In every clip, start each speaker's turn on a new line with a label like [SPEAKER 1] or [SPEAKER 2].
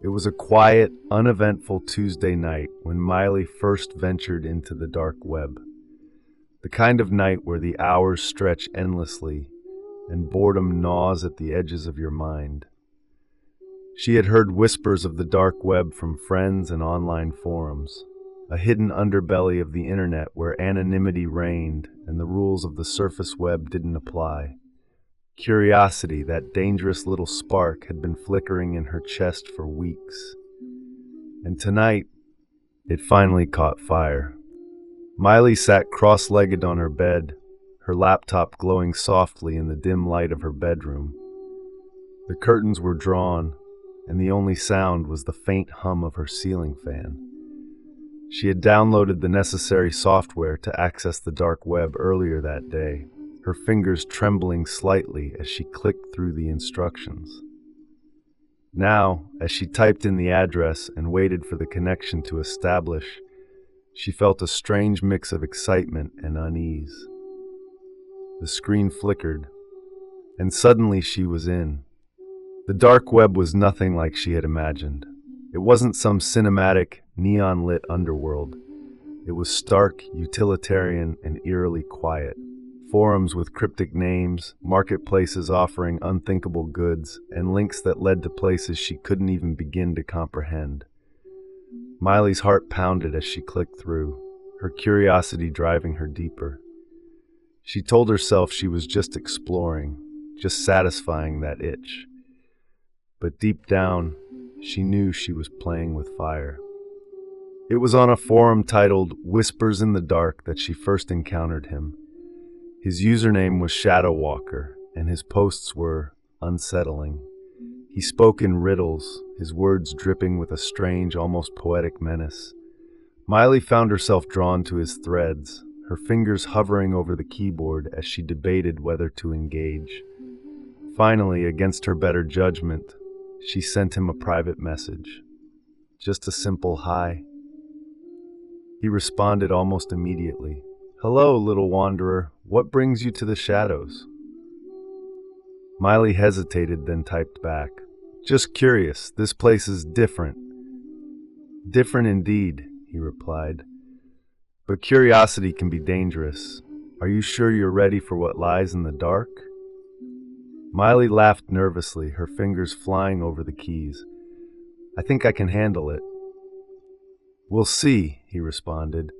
[SPEAKER 1] It was a quiet, uneventful Tuesday night when Miley first ventured into the dark web. The kind of night where the hours stretch endlessly and boredom gnaws at the edges of your mind. She had heard whispers of the dark web from friends and online forums, a hidden underbelly of the internet where anonymity reigned and the rules of the surface web didn't apply. Curiosity, that dangerous little spark, had been flickering in her chest for weeks. And tonight, it finally caught fire. Miley sat cross-legged on her bed, her laptop glowing softly in the dim light of her bedroom. The curtains were drawn, and the only sound was the faint hum of her ceiling fan. She had downloaded the necessary software to access the dark web earlier that day, her fingers trembling slightly as she clicked through the instructions. Now, as she typed in the address and waited for the connection to establish, she felt a strange mix of excitement and unease. The screen flickered, and suddenly she was in. The dark web was nothing like she had imagined. It wasn't some cinematic, neon-lit underworld. It was stark, utilitarian, and eerily quiet. Forums with cryptic names, marketplaces offering unthinkable goods, and links that led to places she couldn't even begin to comprehend. Miley's heart pounded as she clicked through, her curiosity driving her deeper. She told herself she was just exploring, just satisfying that itch. But deep down, she knew she was playing with fire. It was on a forum titled Whispers in the Dark that she first encountered him. His username was ShadowWalker, and his posts were unsettling. He spoke in riddles, his words dripping with a strange, almost poetic menace. Miley found herself drawn to his threads, her fingers hovering over the keyboard as she debated whether to engage. Finally, against her better judgment, she sent him a private message. Just a simple hi. He responded almost immediately. "Hello, little wanderer. What brings you to the shadows?" Miley hesitated, then typed back. "Just curious. This place is different." "Different indeed," he replied. "But curiosity can be dangerous. Are you sure you're ready for what lies in the dark?" Miley laughed nervously, her fingers flying over the keys. "I think I can handle it." "We'll see," he responded.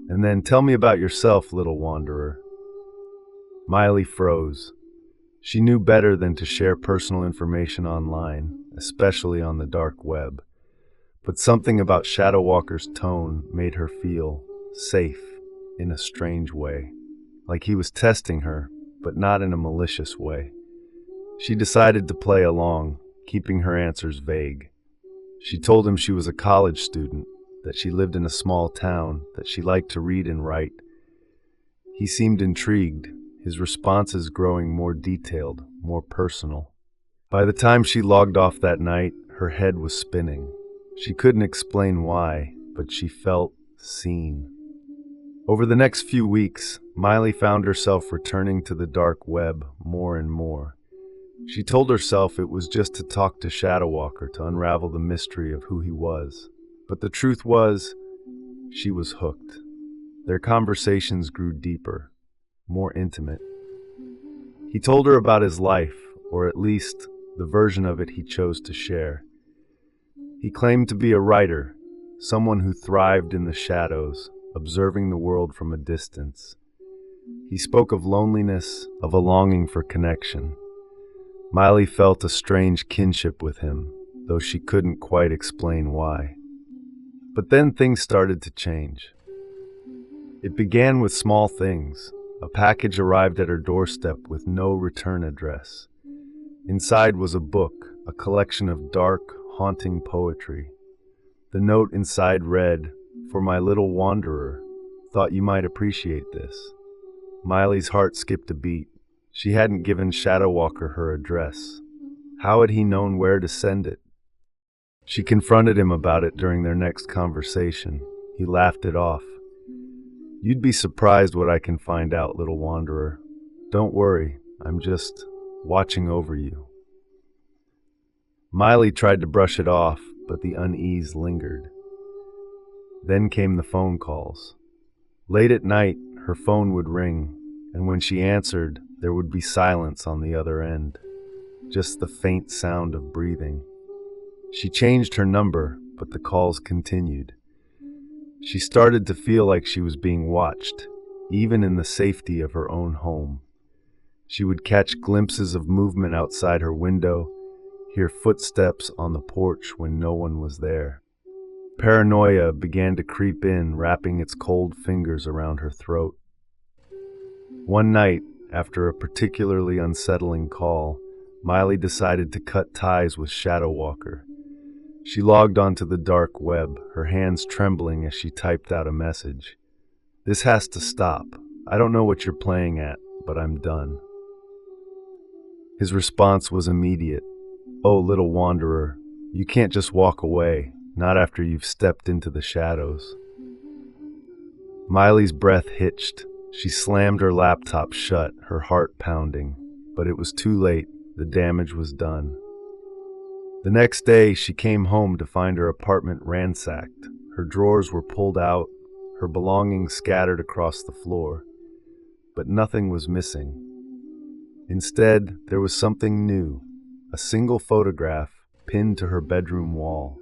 [SPEAKER 1] "And then tell me about yourself, little wanderer." Miley froze. She knew better than to share personal information online, especially on the dark web. But something about ShadowWalker's tone made her feel safe in a strange way, like he was testing her, but not in a malicious way. She decided to play along, keeping her answers vague. She told him she was a college student, that she lived in a small town, that she liked to read and write. He seemed intrigued, his responses growing more detailed, more personal. By the time she logged off that night, her head was spinning. She couldn't explain why, but she felt seen. Over the next few weeks, Miley found herself returning to the dark web more and more. She told herself it was just to talk to ShadowWalker to unravel the mystery of who he was. But the truth was, she was hooked. Their conversations grew deeper, more intimate. He told her about his life, or at least the version of it he chose to share. He claimed to be a writer, someone who thrived in the shadows, observing the world from a distance. He spoke of loneliness, of a longing for connection. Miley felt a strange kinship with him, though she couldn't quite explain why. But then things started to change. It began with small things. A package arrived at her doorstep with no return address. Inside was a book, a collection of dark, haunting poetry. The note inside read, "For my little wanderer, thought you might appreciate this." Miley's heart skipped a beat. She hadn't given ShadowWalker her address. How had he known where to send it? She confronted him about it during their next conversation. He laughed it off. "You'd be surprised what I can find out, little wanderer. Don't worry, I'm just watching over you." Miley tried to brush it off, but the unease lingered. Then came the phone calls. Late at night, her phone would ring, and when she answered, there would be silence on the other end, just the faint sound of breathing. She changed her number, but the calls continued. She started to feel like she was being watched, even in the safety of her own home. She would catch glimpses of movement outside her window, hear footsteps on the porch when no one was there. Paranoia began to creep in, wrapping its cold fingers around her throat. One night, after a particularly unsettling call, Miley decided to cut ties with ShadowWalker. She logged onto the dark web, her hands trembling as she typed out a message. "This has to stop. I don't know what you're playing at, but I'm done." His response was immediate. "Oh, little wanderer, you can't just walk away, not after you've stepped into the shadows." Miley's breath hitched. She slammed her laptop shut, her heart pounding. But it was too late. The damage was done. The next day, she came home to find her apartment ransacked. Her drawers were pulled out, her belongings scattered across the floor. But nothing was missing. Instead, there was something new, a single photograph pinned to her bedroom wall.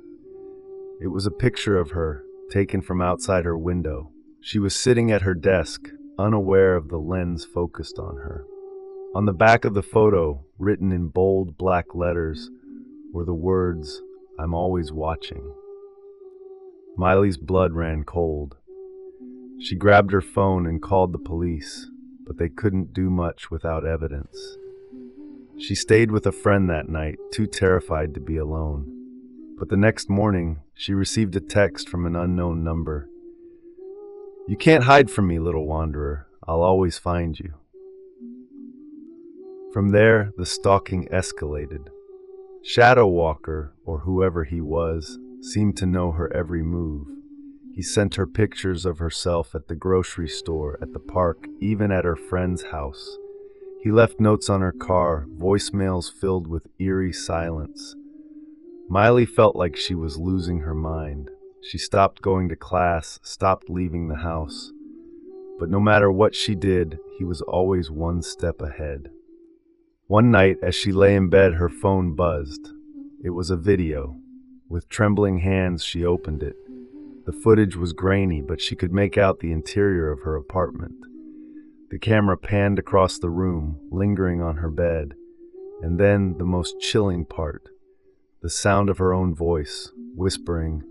[SPEAKER 1] It was a picture of her, taken from outside her window. She was sitting at her desk, unaware of the lens focused on her. On the back of the photo, written in bold black letters, were the words, "I'm always watching." Miley's blood ran cold. She grabbed her phone and called the police, but they couldn't do much without evidence. She stayed with a friend that night, too terrified to be alone. But the next morning, she received a text from an unknown number. "You can't hide from me, little wanderer. I'll always find you." From there, the stalking escalated. ShadowWalker, or whoever he was, seemed to know her every move. He sent her pictures of herself at the grocery store, at the park, even at her friend's house. He left notes on her car, voicemails filled with eerie silence. Miley felt like she was losing her mind. She stopped going to class, stopped leaving the house. But no matter what she did, he was always one step ahead. One night, as she lay in bed, her phone buzzed. It was a video. With trembling hands, she opened it. The footage was grainy, but she could make out the interior of her apartment. The camera panned across the room, lingering on her bed. And then, the most chilling part, the sound of her own voice, whispering,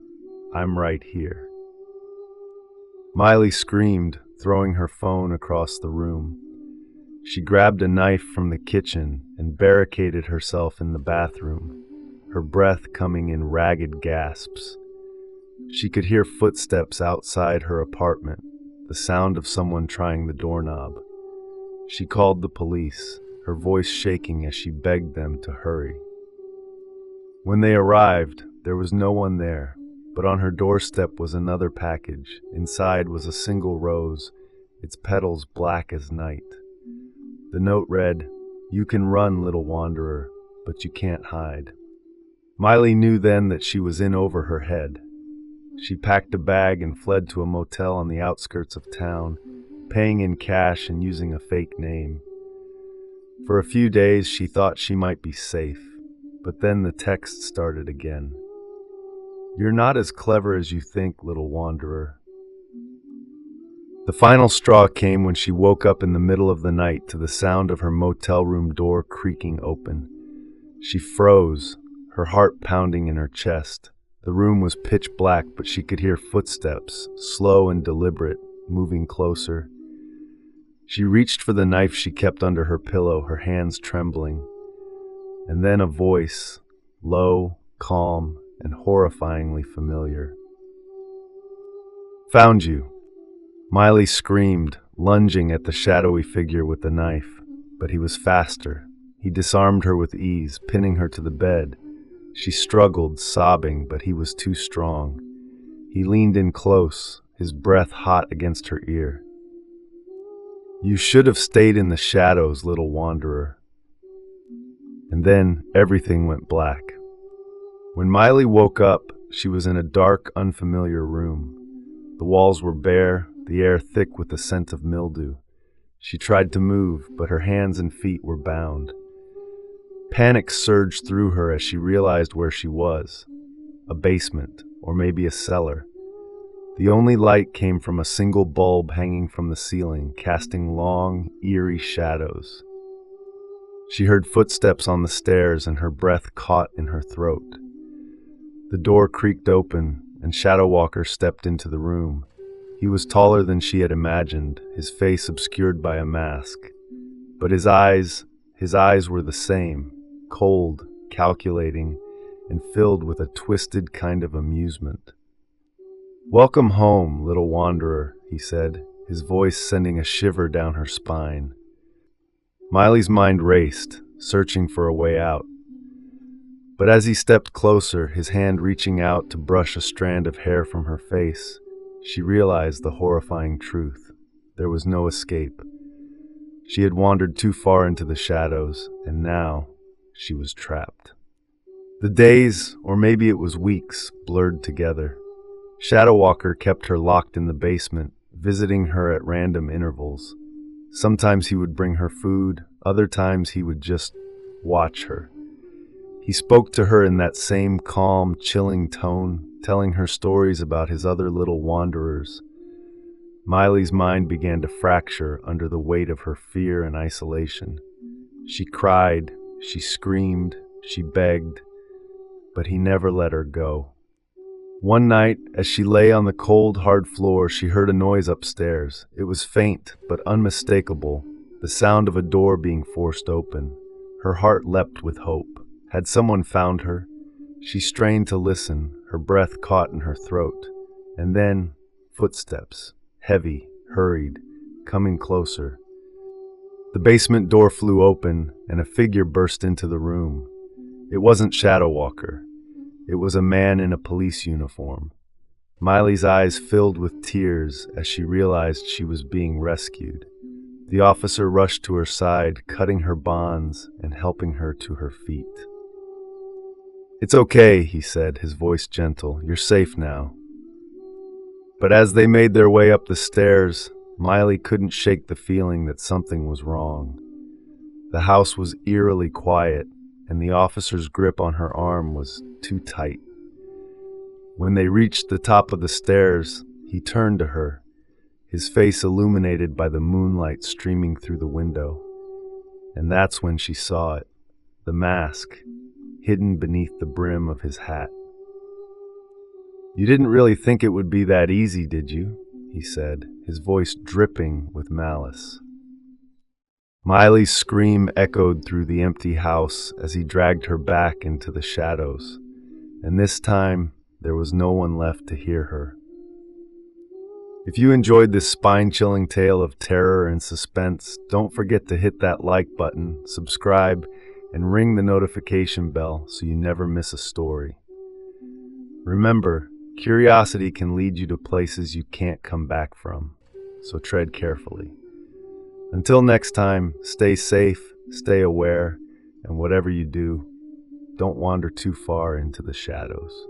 [SPEAKER 1] "I'm right here." Miley screamed, throwing her phone across the room. She grabbed a knife from the kitchen and barricaded herself in the bathroom, her breath coming in ragged gasps. She could hear footsteps outside her apartment, the sound of someone trying the doorknob. She called the police, her voice shaking as she begged them to hurry. When they arrived, there was no one there, but on her doorstep was another package. Inside was a single rose, its petals black as night. The note read, "You can run, little wanderer, but you can't hide." Miley knew then that she was in over her head. She packed a bag and fled to a motel on the outskirts of town, paying in cash and using a fake name. For a few days she thought she might be safe, but then the text started again. "You're not as clever as you think, little wanderer." The final straw came when she woke up in the middle of the night to the sound of her motel room door creaking open. She froze, her heart pounding in her chest. The room was pitch black, but she could hear footsteps, slow and deliberate, moving closer. She reached for the knife she kept under her pillow, her hands trembling. And then a voice, low, calm, and horrifyingly familiar. "Found you." Miley screamed, lunging at the shadowy figure with the knife, but he was faster. He disarmed her with ease, pinning her to the bed. She struggled, sobbing, but he was too strong. He leaned in close, his breath hot against her ear. "You should have stayed in the shadows, little wanderer." And then everything went black. When Miley woke up, she was in a dark, unfamiliar room. The walls were bare, the air thick with the scent of mildew. She tried to move, but her hands and feet were bound. Panic surged through her as she realized where she was. A basement, or maybe a cellar. The only light came from a single bulb hanging from the ceiling, casting long, eerie shadows. She heard footsteps on the stairs and her breath caught in her throat. The door creaked open, and ShadowWalker stepped into the room. He was taller than she had imagined, his face obscured by a mask. But his eyes were the same, cold, calculating, and filled with a twisted kind of amusement. "Welcome home, little wanderer," he said, his voice sending a shiver down her spine. Miley's mind raced, searching for a way out. But as he stepped closer, his hand reaching out to brush a strand of hair from her face, she realized the horrifying truth. There was no escape. She had wandered too far into the shadows, and now she was trapped. The days, or maybe it was weeks, blurred together. ShadowWalker kept her locked in the basement, visiting her at random intervals. Sometimes he would bring her food, other times he would just watch her. He spoke to her in that same calm, chilling tone, telling her stories about his other little wanderers. Miley's mind began to fracture under the weight of her fear and isolation. She cried, she screamed, she begged, but he never let her go. One night, as she lay on the cold, hard floor, she heard a noise upstairs. It was faint, but unmistakable, the sound of a door being forced open. Her heart leapt with hope. Had someone found her? She strained to listen, her breath caught in her throat. And then, footsteps, heavy, hurried, coming closer. The basement door flew open, and a figure burst into the room. It wasn't ShadowWalker. It was a man in a police uniform. Miley's eyes filled with tears as she realized she was being rescued. The officer rushed to her side, cutting her bonds and helping her to her feet. "It's okay," he said, his voice gentle. "You're safe now." But as they made their way up the stairs, Miley couldn't shake the feeling that something was wrong. The house was eerily quiet, and the officer's grip on her arm was too tight. When they reached the top of the stairs, he turned to her, his face illuminated by the moonlight streaming through the window. And that's when she saw it, the mask, hidden beneath the brim of his hat. "You didn't really think it would be that easy, did you?" he said, his voice dripping with malice. Miley's scream echoed through the empty house as he dragged her back into the shadows, and this time there was no one left to hear her. If you enjoyed this spine-chilling tale of terror and suspense, don't forget to hit that like button, subscribe, and ring the notification bell so you never miss a story. Remember, curiosity can lead you to places you can't come back from, so tread carefully. Until next time, stay safe, stay aware, and whatever you do, don't wander too far into the shadows.